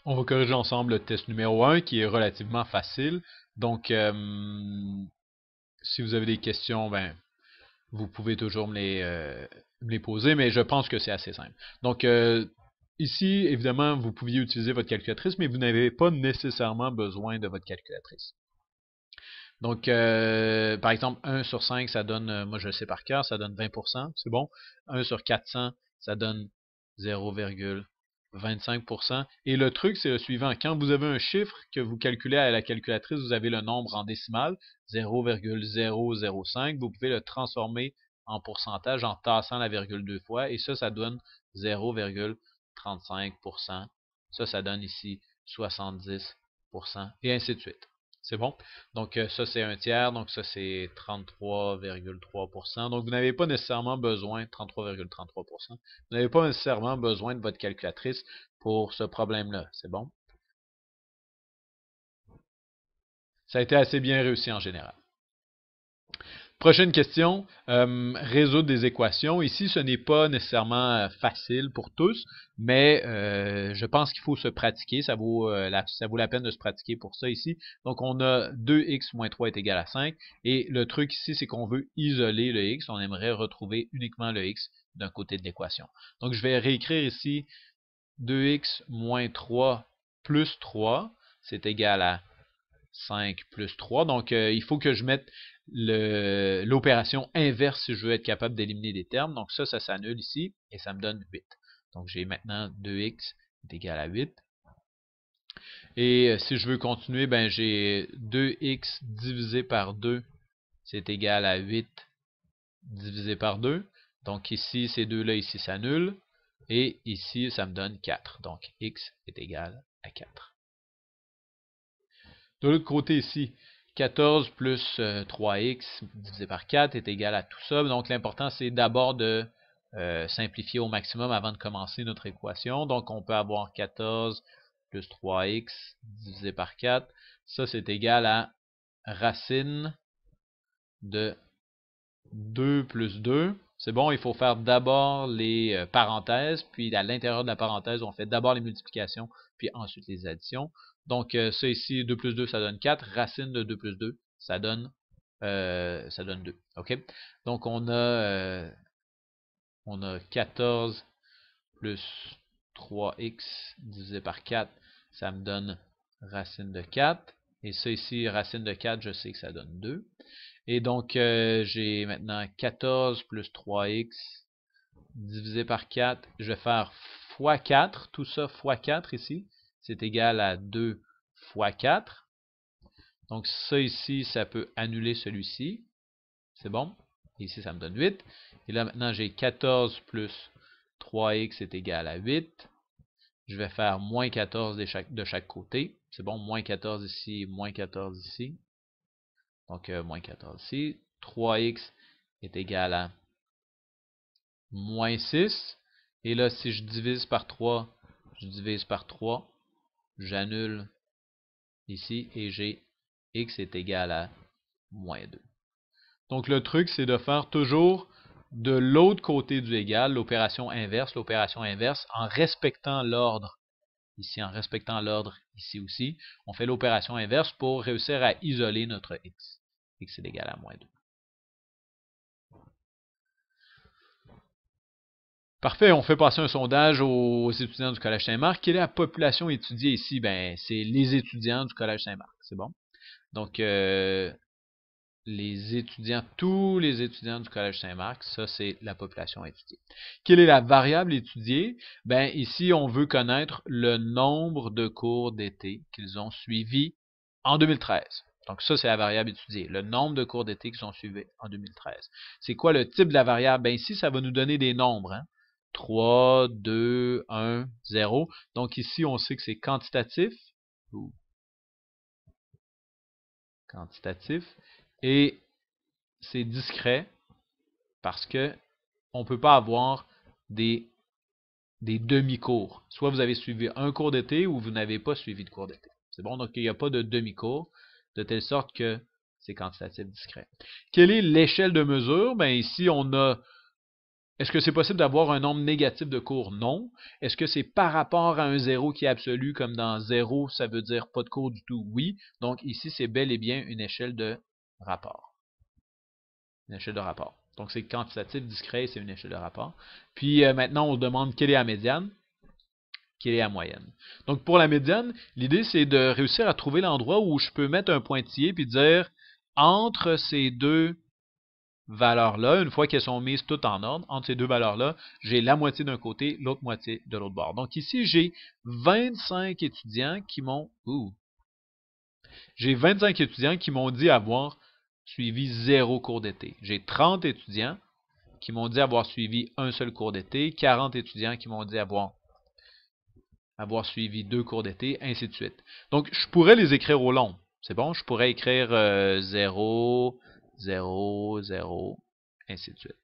On va corriger ensemble le test numéro 1 qui est relativement facile. Donc, si vous avez des questions, ben, vous pouvez toujours me les poser, mais je pense que c'est assez simple. Donc, ici, évidemment, vous pouviez utiliser votre calculatrice, mais vous n'avez pas nécessairement besoin de votre calculatrice. Donc, par exemple, 1 sur 5, ça donne, moi je le sais par cœur, ça donne 20%, c'est bon. 1 sur 400, ça donne 0,25%. Et le truc, c'est le suivant. Quand vous avez un chiffre que vous calculez à la calculatrice, vous avez le nombre en décimale, 0,005, vous pouvez le transformer en pourcentage en tassant la virgule deux fois, et ça donne 0,35%. Ça donne ici 70%, et ainsi de suite. C'est bon? Donc, ça, c'est un tiers. Donc, ça, c'est 33,3%. Donc, vous n'avez pas nécessairement besoin, 33,33%, vous n'avez pas nécessairement besoin de votre calculatrice pour ce problème-là. C'est bon? Ça a été assez bien réussi en général. Prochaine question, résoudre des équations. Ici, ce n'est pas nécessairement facile pour tous, mais je pense qu'il faut se pratiquer. Ça vaut la peine de se pratiquer pour ça ici. Donc, on a 2x moins 3 est égal à 5. Et le truc ici, c'est qu'on veut isoler le x. On aimerait retrouver uniquement le x d'un côté de l'équation. Donc, je vais réécrire ici 2x moins 3 plus 3, c'est égal à 5 plus 3. Donc, il faut que je mette l'opération inverse si je veux être capable d'éliminer des termes. Donc, ça s'annule ici et ça me donne 8. Donc, j'ai maintenant 2x est égal à 8. Et si je veux continuer, ben j'ai 2x divisé par 2, c'est égal à 8 divisé par 2. Donc, ici, ces deux-là ici s'annulent. Et ici, ça me donne 4. Donc, x est égal à 4. De l'autre côté ici, 14 plus 3x divisé par 4 est égal à tout ça. Donc l'important c'est d'abord de simplifier au maximum avant de commencer notre équation. Donc on peut avoir 14 plus 3x divisé par 4. Ça c'est égal à racine de 2 plus 2. C'est bon, il faut faire d'abord les parenthèses, puis à l'intérieur de la parenthèse, on fait d'abord les multiplications, puis ensuite les additions. Donc, ça ici, 2 plus 2, ça donne 4. Racine de 2 plus 2, ça donne 2. OK? Donc, on a 14 plus 3x divisé par 4, ça me donne racine de 4. Et ça ici, racine de 4, je sais que ça donne 2. Et donc, j'ai maintenant 14 plus 3x divisé par 4. Je vais faire fois 4. Tout ça fois 4 ici. C'est égal à 2 fois 4. Donc, ça ici, ça peut annuler celui-ci. C'est bon. Ici, ça me donne 8. Et là, maintenant, j'ai 14 plus 3x est égal à 8. Je vais faire moins 14 de chaque côté. C'est bon, moins 14 ici, moins 14 ici. Donc, moins 14 ici. 3x est égal à moins 6. Et là, si je divise par 3, je divise par 3. J'annule ici et j'ai x est égal à moins 2. Donc, le truc, c'est de faire toujours de l'autre côté du égal, l'opération inverse, en respectant l'ordre. Ici, en respectant l'ordre ici aussi, on fait l'opération inverse pour réussir à isoler notre x. X est égal à moins 2. Parfait, on fait passer un sondage aux étudiants du Collège Saint-Marc. Quelle est la population étudiée ici? Ben, c'est les étudiants du Collège Saint-Marc, c'est bon? Donc, tous les étudiants du Collège Saint-Marc, ça c'est la population étudiée. Quelle est la variable étudiée? Ben, ici, on veut connaître le nombre de cours d'été qu'ils ont suivis en 2013. Donc ça, c'est la variable étudiée, le nombre de cours d'été qu'ils ont suivis en 2013. C'est quoi le type de la variable? Ben, ici, ça va nous donner des nombres. Hein? 3, 2, 1, 0. Donc ici, on sait que c'est quantitatif. Quantitatif. Et c'est discret parce que on ne peut pas avoir des demi-cours. Soit vous avez suivi un cours d'été ou vous n'avez pas suivi de cours d'été. C'est bon? Donc, il n'y a pas de demi-cours, de telle sorte que c'est quantitatif discret. Quelle est l'échelle de mesure? Ben ici, on a Est-ce que c'est possible d'avoir un nombre négatif de cours? Non. Est-ce que c'est par rapport à un 0 qui est absolu, comme dans 0, ça veut dire pas de cours du tout? Oui. Donc ici, c'est bel et bien une échelle de rapport. Une échelle de rapport. Donc c'est quantitatif, discret, c'est une échelle de rapport. Puis maintenant, on demande quelle est la médiane, quelle est la moyenne. Donc pour la médiane, l'idée c'est de réussir à trouver l'endroit où je peux mettre un pointillé puis dire entre ces deux valeurs-là, une fois qu'elles sont mises toutes en ordre, entre ces deux valeurs-là, j'ai la moitié d'un côté, l'autre moitié de l'autre bord. Donc ici, j'ai 25 étudiants qui m'ont dit avoir suivi 0 cours d'été. J'ai 30 étudiants qui m'ont dit avoir suivi un seul cours d'été, 40 étudiants qui m'ont dit avoir suivi 2 cours d'été, ainsi de suite. Donc, je pourrais les écrire au long. C'est bon? Je pourrais écrire 0, 0, 0, ainsi de suite.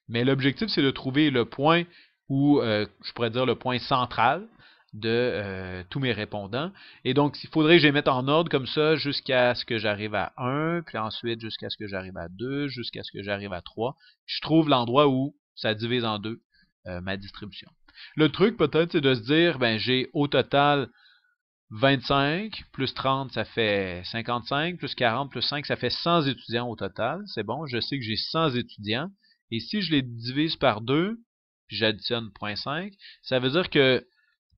Mais l'objectif, c'est de trouver le point où, je pourrais dire le point central de tous mes répondants. Et donc, il faudrait que je les mette en ordre comme ça jusqu'à ce que j'arrive à 1, puis ensuite jusqu'à ce que j'arrive à 2, jusqu'à ce que j'arrive à 3. Je trouve l'endroit où ça divise en deux ma distribution. Le truc, peut-être, c'est de se dire, ben, j'ai au total 25, plus 30, ça fait 55, plus 40, plus 5, ça fait 100 étudiants au total. C'est bon, je sais que j'ai 100 étudiants. Et si je les divise par 2, puis j'additionne 0.5, ça veut dire que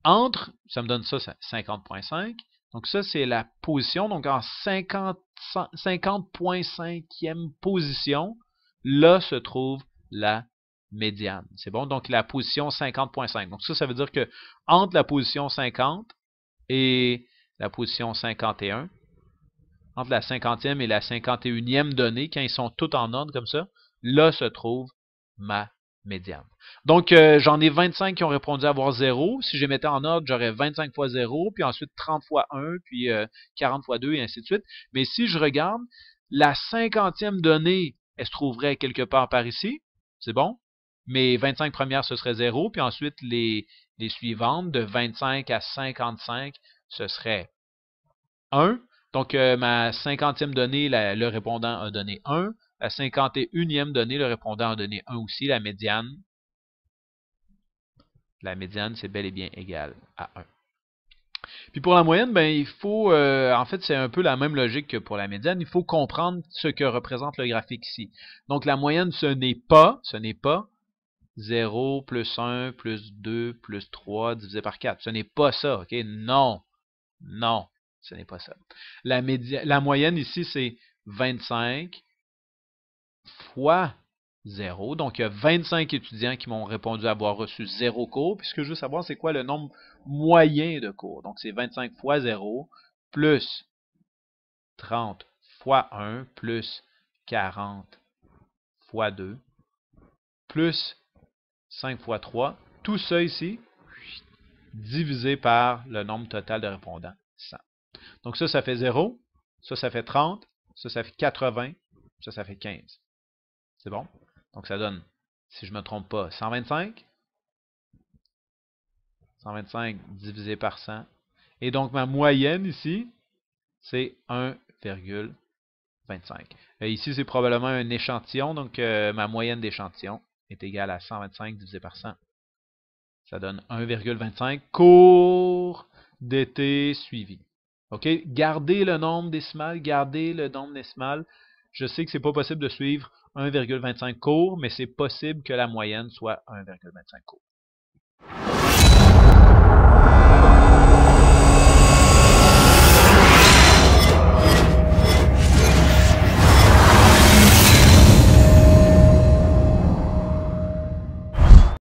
entre, ça me donne ça, 50.5. Donc ça, c'est la position. Donc en 50.5e position, là se trouve la médiane. C'est bon? Donc la position 50.5. Donc ça veut dire que entre la position 50 et la position 51, entre la 50e et la 51e donnée, quand ils sont tous en ordre comme ça, là se trouve ma médiane. Donc, j'en ai 25 qui ont répondu à avoir 0. Si je les mettais en ordre, j'aurais 25 fois 0, puis ensuite 30 fois 1, puis 40 fois 2, et ainsi de suite. Mais si je regarde, la 50e donnée, elle se trouverait quelque part par ici. C'est bon? Mes 25 premières, ce serait 0, puis ensuite les suivantes, de 25 à 55, ce serait 1. Donc, ma 50e donnée, le répondant a donné 1. La 51e donnée, le répondant a donné 1 aussi. La médiane, c'est bel et bien égal à 1. Puis pour la moyenne, ben, il faut, en fait, c'est un peu la même logique que pour la médiane. Il faut comprendre ce que représente le graphique ici. Donc, la moyenne, ce n'est pas 0 plus 1 plus 2 plus 3 divisé par 4. Ce n'est pas ça, ok? Non, non, ce n'est pas ça. La moyenne ici, c'est 25 fois 0. Donc, il y a 25 étudiants qui m'ont répondu avoir reçu 0 cours. Puis ce que je veux savoir, c'est quoi le nombre moyen de cours. Donc, c'est 25 fois 0 plus 30 fois 1 plus 40 fois 2 plus 5 fois 3. Tout ça ici, divisé par le nombre total de répondants, 100. Donc ça fait 0. Ça fait 30. Ça fait 80. Ça fait 15. C'est bon? Donc ça donne, si je ne me trompe pas, 125. 125 divisé par 100. Et donc ma moyenne ici, c'est 1,25. Ici, c'est probablement un échantillon. Donc ma moyenne d'échantillon est égale à 125 divisé par 100. Ça donne 1,25 cours d'été suivi. OK? Gardez le nombre décimal, Je sais que c'est pas possible de suivre 1,25 cours, mais c'est possible que la moyenne soit 1,25 cours.